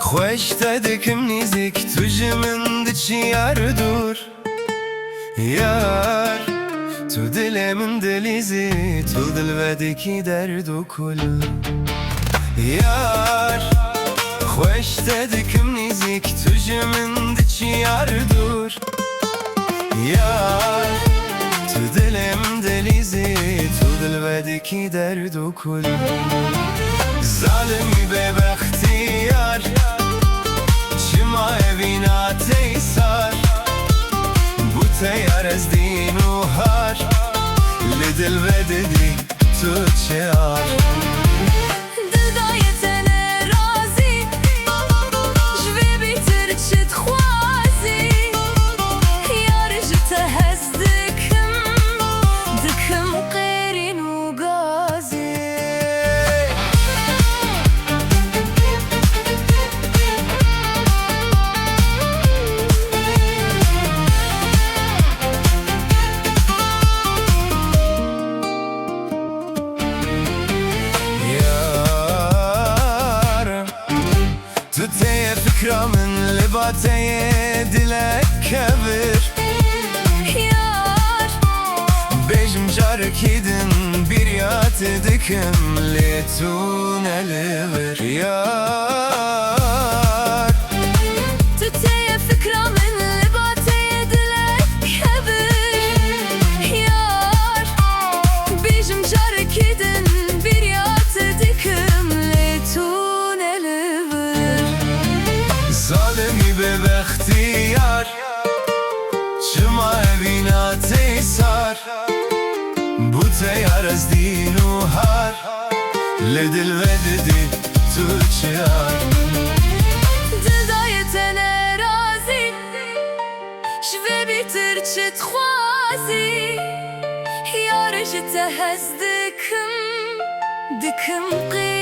خوش تدکم نیزک تو جمن دچی یار دور یار تو دل من دلیزی تو دل ودکی درد و کل یار خوش تدکم نیزک تو جمن دچی یار دور یار تو دل من دلیزی تو دل ودکی درد و کل ظالمی به بختیار چما evina teysar bu teyar ez din u har li dil ve dedi tu çear تو تی فکرامن لباتي دلك كبر yar بيجم جارك يدن بريات دكم ليتون الور يار تتي فكرة من لباتي دلك كبر yar بيجم جارك يدن بريات دكم ليتون الور ظالمی به بختیار چما evina teysar bu teyar ez din u har li dil ve dedi tu çear دلدایتنه رازی شوی بیتر چت خوازی یارش تهز دکم قی